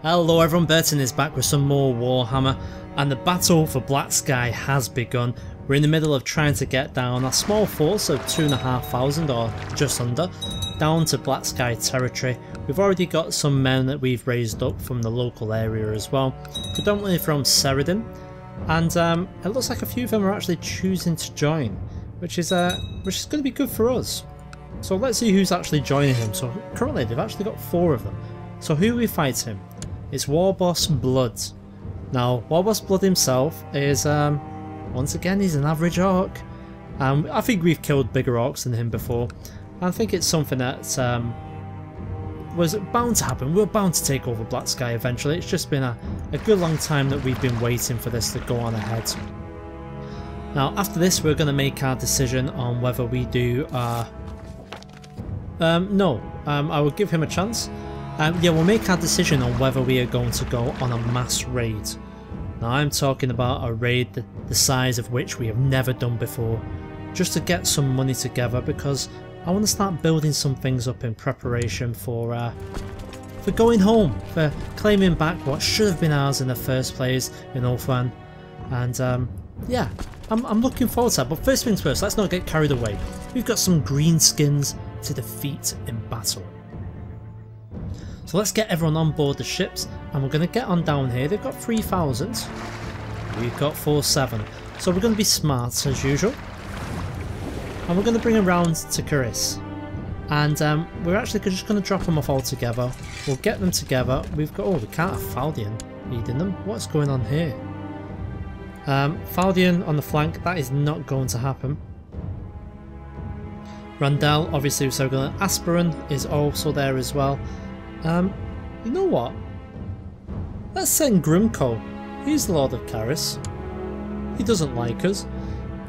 Hello everyone, Burton is back with some more Warhammer, and the battle for Black Sky has begun. We're in the middle of trying to get down a small force of 2,500 or just under, down to Black Sky territory. We've already got some men that we've raised up from the local area as well, predominantly from Crusader, and it looks like a few of them are actually choosing to join, which is going to be good for us. So let's see who's actually joining him. So currently they've actually got 4 of them. So who are we fighting? It's Warboss Blood. Now, Warboss Blood himself is, once again, he's an average orc. I think we've killed bigger orcs than him before. I think it's something that was bound to happen. We're bound to take over Black Sky eventually. It's just been a good long time that we've been waiting for this to go on ahead. Now, after this, we're going to make our decision on whether we do... I will give him a chance. Yeah, we'll make our decision on whether we are going to go on a mass raid. Now I'm talking about a raid the size of which we have never done before, just to get some money together, because I want to start building some things up in preparation for going home, for claiming back what should have been ours in the first place in Ulthuan. And yeah, I'm looking forward to that. But first things first, let's not get carried away. We've got some green skins to defeat in battle. So let's get everyone on board the ships, and we're going to get on down here. They've got 3,000. We've got 4,700. So we're going to be smart as usual. And we're going to bring them round to Caris. And we're actually just going to drop them off all together. We'll get them together. We've got... Oh, we can't have Faldian leading them. What's going on here? Faldian on the flank. That is not going to happen. Randall, obviously, so we're going to... Aspirin is also there as well. You know what? Let's send Grimco. He's the Lord of Caris. He doesn't like us,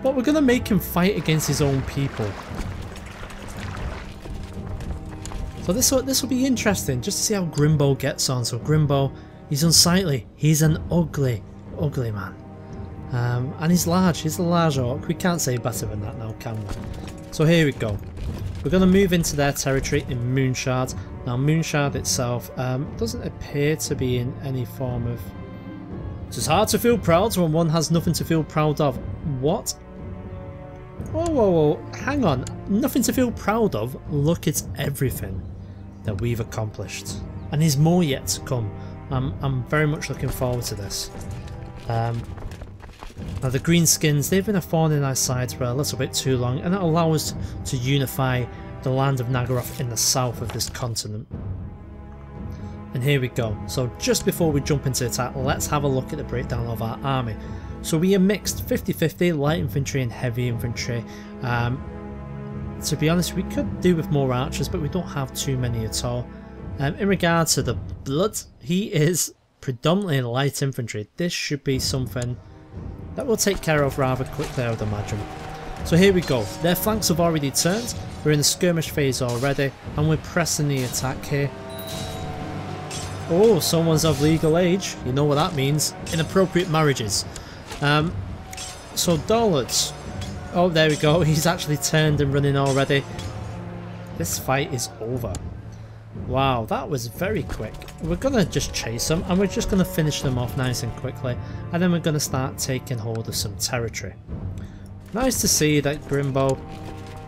but we're going to make him fight against his own people. So this will be interesting, just to see how Grimbo gets on. So Grimbo, he's unsightly. He's an ugly man. And he's large. He's a large orc. We can't say better than that now, can we? So here we go. We're going to move into their territory in Moonshard. Now Moonshard itself doesn't appear to be in any form of... It's hard to feel proud when one has nothing to feel proud of. What? Whoa, hang on. Nothing to feel proud of? Look at everything that we've accomplished. And there's more yet to come. I'm very much looking forward to this. Now the greenskins, they've been a thorn in our sides for a little bit too long, and it'll allow us to unify the land of Nagaroth in the south of this continent. And here we go. So just before we jump into attack, let's have a look at the breakdown of our army. So we are mixed 50-50 light infantry and heavy infantry. To be honest, we could do with more archers, but we don't have too many at all. In regards to the Blood, he is predominantly light infantry. This should be something that we'll take care of rather quickly, I would imagine. So here we go. Their flanks have already turned. We're in the skirmish phase already, and we're pressing the attack here. Oh, someone's of legal age. You know what that means. Inappropriate marriages. So Dollards. Oh, there we go. He's actually turned and running already. This fight is over. Wow, that was very quick. We're going to just chase them, and we're just going to finish them off nice and quickly, and then we're going to start taking hold of some territory. Nice to see that Grimbo,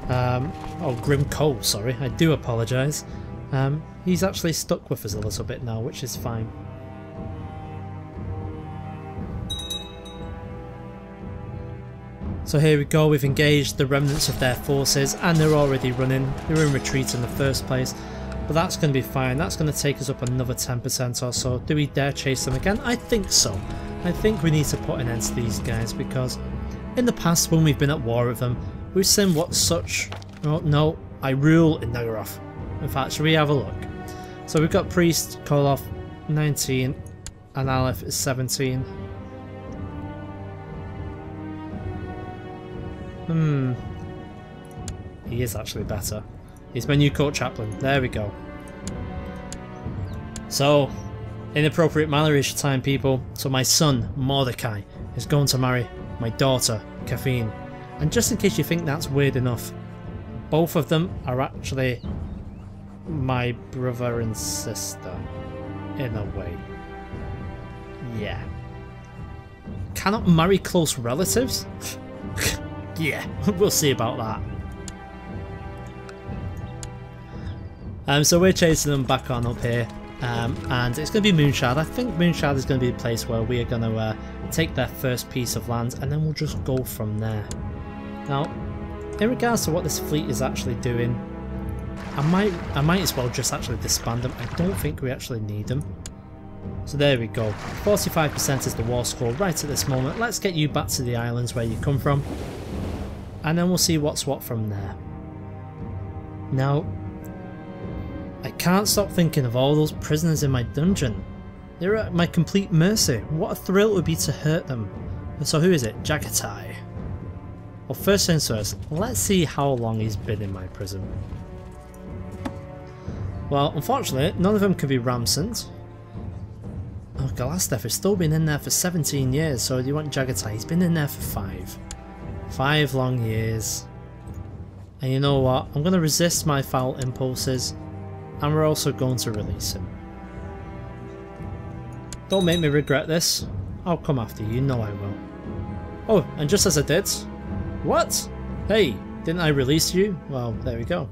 Grimco, sorry, I do apologise. He's actually stuck with us a little bit now, which is fine. So here we go, we've engaged the remnants of their forces, and they're already running. They were in retreat in the first place. But that's going to be fine. That's going to take us up another 10% or so. Do we dare chase them again? I think so. I think we need to put an end to these guys, because in the past when we've been at war with them, we've seen what such... Oh no, I rule in Nagaroth. In fact, should we have a look? So we've got Priest, Koloff 19 and Aleph is 17. He is actually better. He's my new court chaplain. There we go. So, inappropriate marriage time, people. So my son, Mordecai, is going to marry my daughter, Caffeine. And just in case you think that's weird enough, both of them are actually my brother and sister, in a way. Yeah. Cannot marry close relatives? Yeah, we'll see about that. So we're chasing them back on up here. And it's going to be Moonshard. I think Moonshard is going to be a place where we are going to take their first piece of land, and then we'll just go from there. Now, in regards to what this fleet is actually doing, I might as well just actually disband them. I don't think we actually need them. So there we go. 45% is the war score right at this moment. Let's get you back to the islands where you come from, and then we'll see what's what from there. Now, I can't stop thinking of all those prisoners in my dungeon. They're at my complete mercy. What a thrill it would be to hurt them. So who is it? Jagatai. Well, first things first, let's see how long he's been in my prison. Well, unfortunately, none of them can be Ramsoned. Oh, Galastef has still been in there for 17 years, so do you want Jagatai? He's been in there for 5. 5 long years. And you know what? I'm going to resist my foul impulses, and we're also going to release him. Don't make me regret this. I'll come after you, you know I will. Oh, and just as I did... What? Hey, didn't I release you? Well, there we go.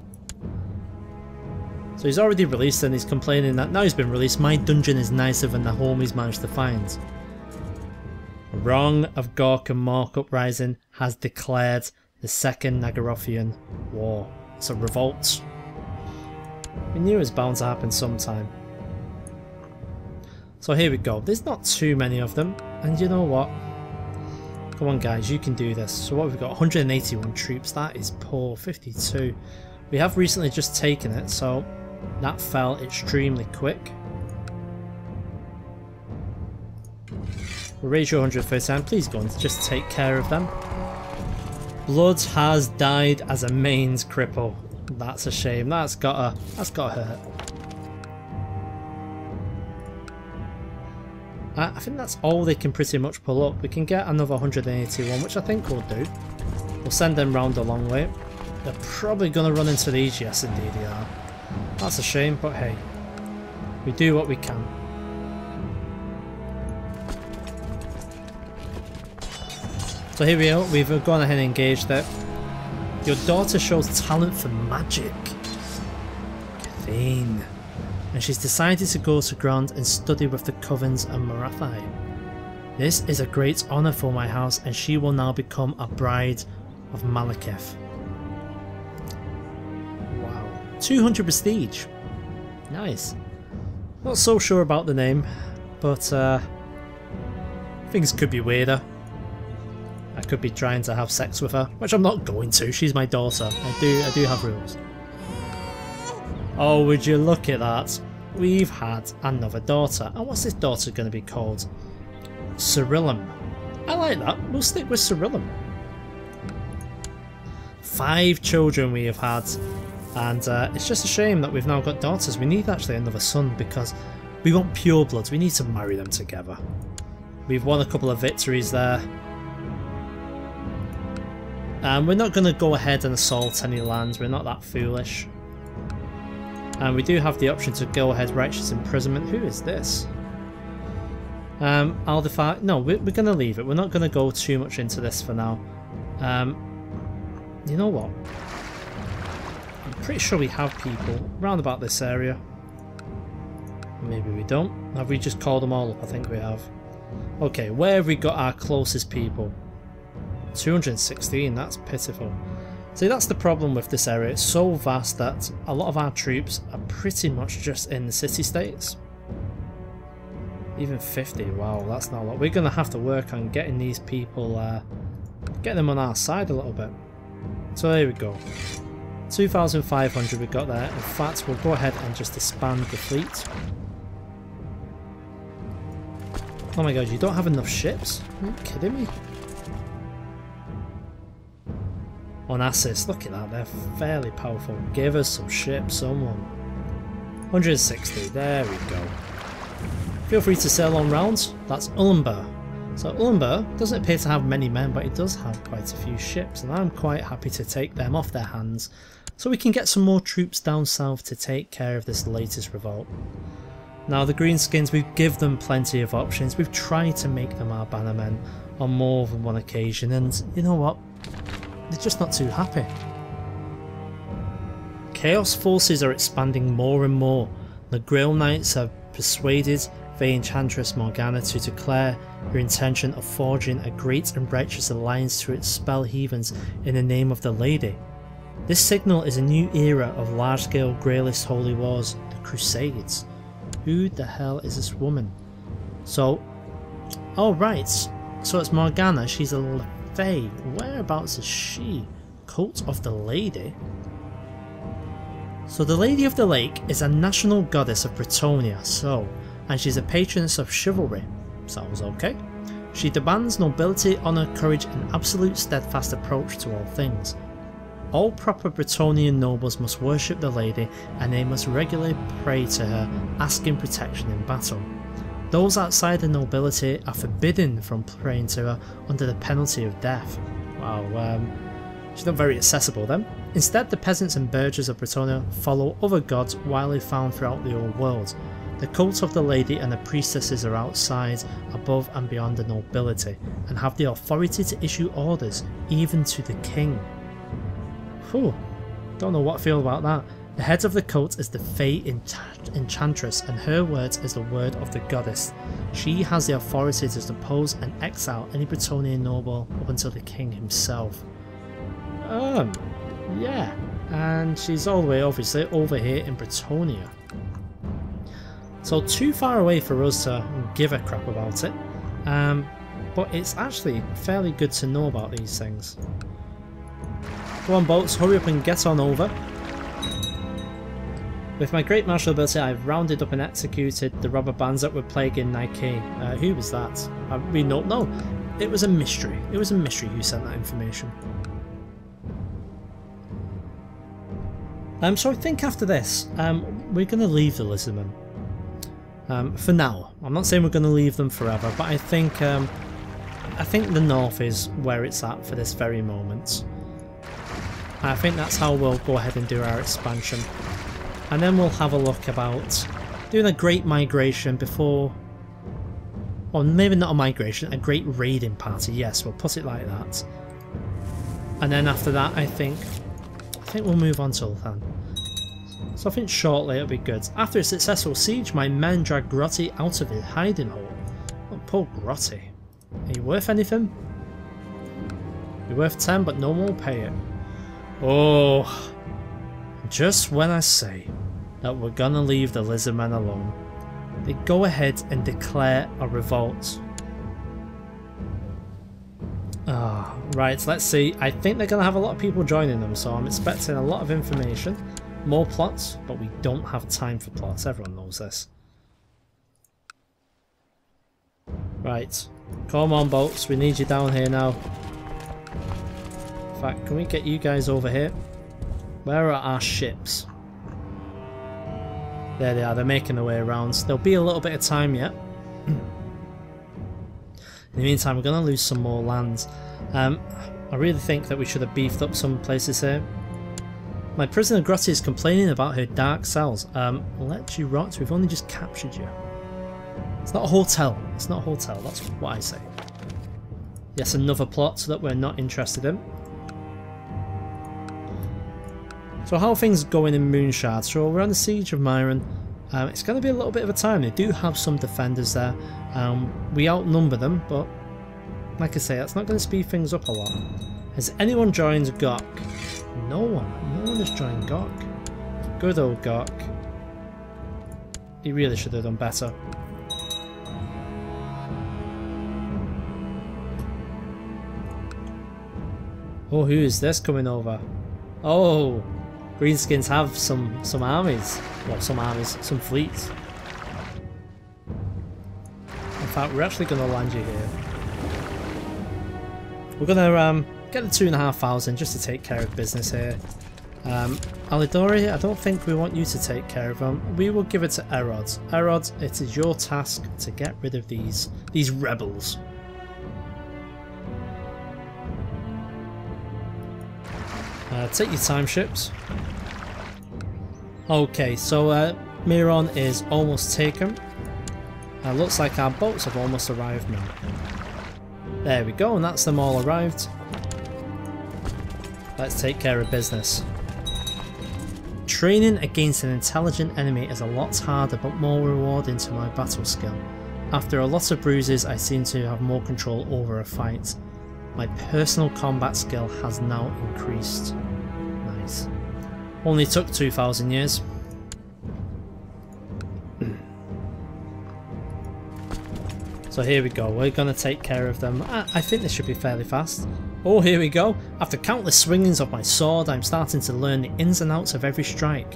So he's already released and he's complaining that now he's been released, my dungeon is nicer than the home he's managed to find. Wrong of Gork and Mork Uprising has declared the Second Nagarofian War. It's a revolt. We knew it was bound to happen sometime. So here we go. There's not too many of them, and you know what? Come on guys, you can do this. So what we've got, 181 troops, that is poor. 52. We have recently just taken it, so that fell extremely quick. We'll raise your 100%, please go and just take care of them. Blood has died as a mains cripple. That's a shame, that's gotta hurt. I think that's all they can pretty much pull up. We can get another 181, which I think we'll do. We'll send them round a long way. They're probably going to run into these, yes indeed they are. That's a shame, but hey, we do what we can. So here we are, we've gone ahead and engaged it. Your daughter shows talent for magic. Cathene. And she's decided to go to Grand and study with the Covens and Marathai. This is a great honour for my house, and she will now become a bride of Malekith. Wow. 200 prestige. Nice. Not so sure about the name, but things could be weirder. I could be trying to have sex with her, which I'm not going to. She's my daughter. I do have rules. Oh, would you look at that? We've had another daughter. And what's this daughter going to be called? Cerillum. I like that. We'll stick with Cerillum. 5 children we have had. And it's just a shame that we've now got daughters. We need actually another son because we want purebloods. We need to marry them together. We've won a couple of victories there. And we're not going to go ahead and assault any lands. We're not that foolish. And we do have the option to go ahead righteous imprisonment. Who is this? I'll defy. No, we're going to leave it. We're not going to go too much into this for now. You know what? I'm pretty sure we have people round about this area. Maybe we don't. Have we just called them all up? I think we have. Okay, where have we got our closest people? 216, that's pitiful. See, that's the problem with this area. It's so vast that a lot of our troops are pretty much just in the city-states. Even 50, wow, that's not a lot. We're going to have to work on getting these people, get them on our side a little bit. So there we go. 2,500 we got there. In fact, we'll go ahead and just disband the fleet. Oh my god, you don't have enough ships? Are you kidding me? Onassis, look at that, they're fairly powerful. Give us some ships, someone. 160, there we go. Feel free to sail on rounds. That's Ulumber. So Ulumber doesn't appear to have many men, but it does have quite a few ships, and I'm quite happy to take them off their hands so we can get some more troops down south to take care of this latest revolt. Now the Greenskins, we give them plenty of options. We've tried to make them our bannermen on more than one occasion, and you know what? They're just not too happy. Chaos forces are expanding more and more. The Grail Knights have persuaded the Enchantress Morgana to declare her intention of forging a great and righteous alliance to expel heathens in the name of the Lady. This signal is a new era of large-scale Grailist holy wars, the Crusades. Who the hell is this woman? So, oh right, so it's Morgana, she's a Fae. Whereabouts is she? Cult of the Lady? So the Lady of the Lake is a national goddess of Bretonia, and she's a patroness of chivalry. Sounds okay. She demands nobility, honour, courage and absolute steadfast approach to all things. All proper Bretonian nobles must worship the Lady and they must regularly pray to her, asking protection in battle. Those outside the nobility are forbidden from praying to her under the penalty of death. Wow, she's not very accessible then. Instead, the peasants and burghers of Bretonia follow other gods widely found throughout the old world. The cult of the Lady and the priestesses are outside, above and beyond the nobility, and have the authority to issue orders, even to the king. Whew, don't know what I feel about that. The head of the cult is the Fae Enchantress, and her words is the word of the goddess. She has the authority to depose and exile any Bretonian noble up until the king himself. Yeah, and she's all the way obviously over here in Bretonia. So too far away for us to give a crap about it, but it's actually fairly good to know about these things. Go on boats, hurry up and get on over. With my great martial ability, I've rounded up and executed the robber bands that were plaguing Nike. Who was that? We don't know. It was a mystery. It was a mystery who sent that information. So I think after this, we're going to leave the Lizardmen. For now. I'm not saying we're going to leave them forever, but I think the north is where it's at for this very moment. I think that's how we'll go ahead and do our expansion. And then we'll have a look about doing a great migration before... Or maybe not a migration, a great raiding party. Yes, we'll put it like that. And then after that, I think we'll move on to Ulthan. So I think shortly it'll be good. After a successful siege, my men dragged Grotty out of his hiding hole. Oh, poor Grotty. Are you worth anything? You're worth 10, but no one will pay it. Oh, just when I say that we're gonna leave the Lizardmen alone, they go ahead and declare a revolt. Right, let's see. I think they're gonna have a lot of people joining them, so I'm expecting a lot of information. More plots, but we don't have time for plots. Everyone knows this. Right, come on boats, we need you down here now. In fact, can we get you guys over here? Where are our ships? There they are, they're making their way around. There'll be a little bit of time yet. In the meantime, we're going to lose some more land. I really think that we should have beefed up some places here. My prisoner Grotty is complaining about her dark cells. Let you rot, we've only just captured you. It's not a hotel. It's not a hotel, that's what I say. Yes, another plot that we're not interested in. So how are things going in Moonshard? So we're on the Siege of Myron. It's going to be a little bit of a time. They do have some defenders there. We outnumber them, but like I say, that's not going to speed things up a lot. Has anyone joined Gok? No one. No one has joined Gok. Good old Gok. He really should have done better. Oh, who is this coming over? Oh, Greenskins have some armies. Well, some armies, some fleets. In fact, we're actually going to land you here. We're going to get the 2,500 just to take care of business here. Alidori, I don't think we want you to take care of them. We will give it to Erod. Erod, it is your task to get rid of these rebels. Take your time ships. Okay, so Miron is almost taken. Looks like our boats have almost arrived now. There we go, and that's them all arrived. Let's take care of business. Training against an intelligent enemy is a lot harder but more rewarding to my battle skill. After a lot of bruises, I seem to have more control over a fight. My personal combat skill has now increased. Nice. Only took 2,000 years. So here we go, we're going to take care of them. I think this should be fairly fast. Oh, here we go. After countless swingings of my sword, I'm starting to learn the ins and outs of every strike.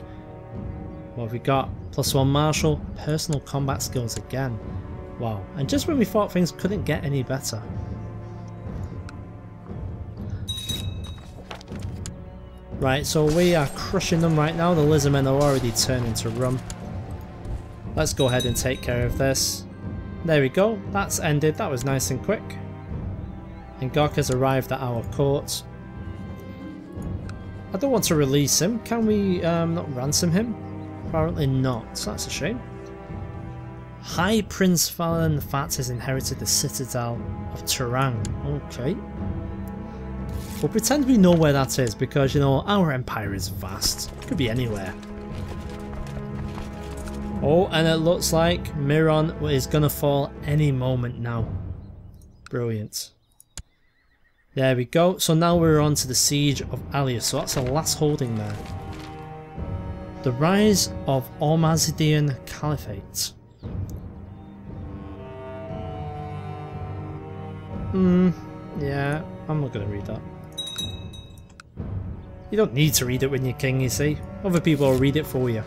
What have we got? +1 martial, personal combat skills again. Wow, and just when we thought things couldn't get any better. Right, so we are crushing them right now. The lizardmen are already turning to rum. Let's go ahead and take care of this. There we go, that's ended. That was nice and quick. And Gok has arrived at our court. I don't want to release him. Can we not ransom him? Apparently not, so that's a shame. High Prince Valen Fat has inherited the Citadel of Terang. Okay. We'll pretend we know where that is because, you know, our empire is vast. It could be anywhere. Oh, and it looks like Miron is going to fall any moment now. Brilliant. There we go. So now we're on to the Siege of Alia. So that's the last holding there. The Rise of Ormazidian Caliphate. Yeah, I'm not going to read that. You don't need to read it when you're king, you see. Other people will read it for you.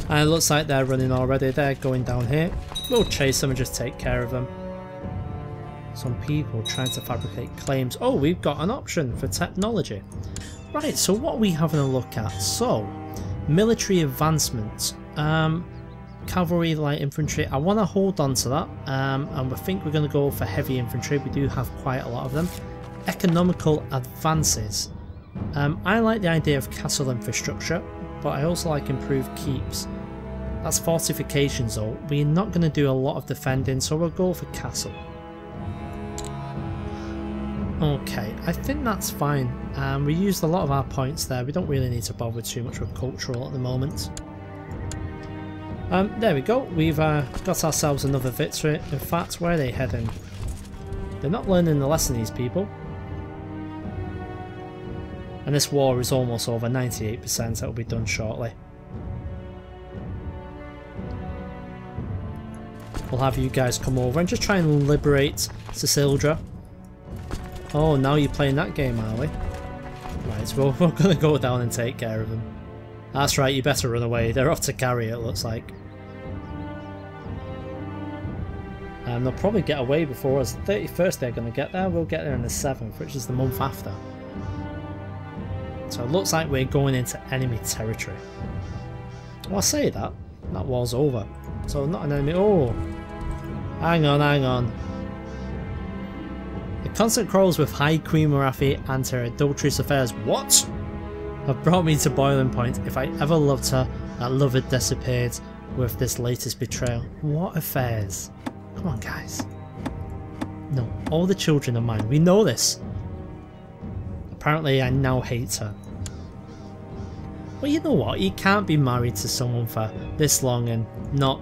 And it looks like they're running already. They're going down here. We'll chase them and just take care of them. Some people trying to fabricate claims. Oh, we've got an option for technology. Right, so what are we having a look at? So, military advancements. Cavalry, light infantry. I want to hold on to that. And we think we're going to go for heavy infantry. We do have quite a lot of them. Economical advances. I like the idea of castle infrastructure, but I also like improved keeps. That's fortifications though. We're not going to do a lot of defending, so we'll go for castle. Okay, I think that's fine. We used a lot of our points there. We don't really need to bother too much with cultural at the moment. There we go. We've got ourselves another victory. In fact, where are they heading? They're not learning the lesson, these people. And this war is almost over, 98%. It will be done shortly. We'll have you guys come over and just try and liberate Sicildra. Oh, now you're playing that game, are we? Right, well, we're going to go down and take care of them. That's right, you better run away. They're off to carry it, looks like. And they'll probably get away before us. The 31st they're going to get there. We'll get there on the 7th, which is the month after. So it looks like we're going into enemy territory. Well, I say that. That war's over. So not an enemy. Oh! Hang on, hang on. The constant quarrels with High Queen Marathi and her adulterous affairs. What? Have brought me to boiling point. If I ever loved her, that love had disappeared with this latest betrayal. What affairs? Come on, guys. No, all the children are mine. We know this. Apparently, I now hate her. Well, you know what? You can't be married to someone for this long and not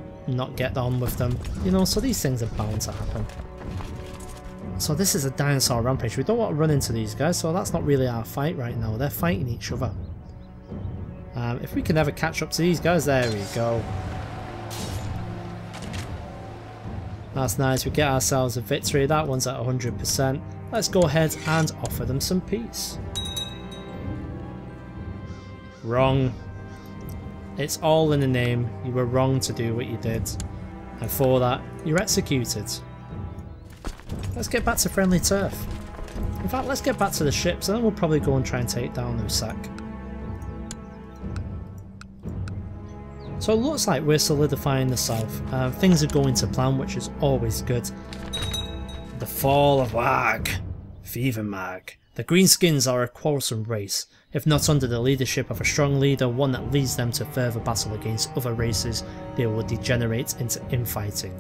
get on with them. You know, so these things are bound to happen. So this is a dinosaur rampage. We don't want to run into these guys, so that's not really our fight right now. They're fighting each other. If we can ever catch up to these guys, there we go. That's nice. We get ourselves a victory. That one's at 100%. Let's go ahead and offer them some peace. Wrong. It's all in the name. You were wrong to do what you did. And for that, you're executed. Let's get back to friendly turf. In fact, let's get back to the ships and then we'll probably go and try and take down Usak. So it looks like we're solidifying the south. Things are going to plan, which is always good. The fall of Wag. Fever Mag. The Greenskins are a quarrelsome race. If not under the leadership of a strong leader, one that leads them to further battle against other races, they will degenerate into infighting.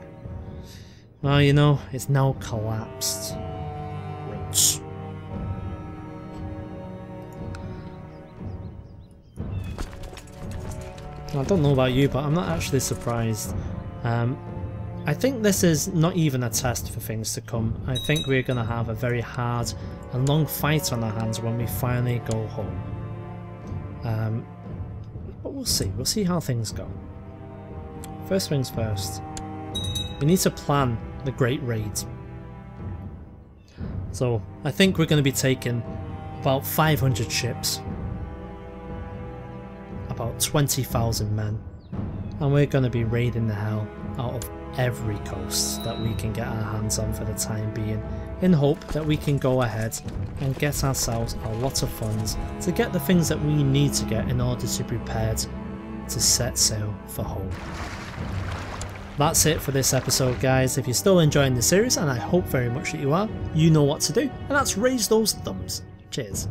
Well, you know, it's now collapsed. Roots. I don't know about you, but I'm not actually surprised. I think this is not even a test for things to come. I think we're going to have a very hard and long fight on our hands when we finally go home. But we'll see. We'll see how things go. First things first. We need to plan the Great Raid. So I think we're going to be taking about 500 ships. About 20,000 men. And we're going to be raiding the hell out of every coast that we can get our hands on for the time being, in hope that we can go ahead and get ourselves a lot of funds to get the things that we need to get in order to be prepared to set sail for home. That's it for this episode, guys. If you're still enjoying the series, and I hope very much that you are, you know what to do, and that's raise those thumbs. Cheers.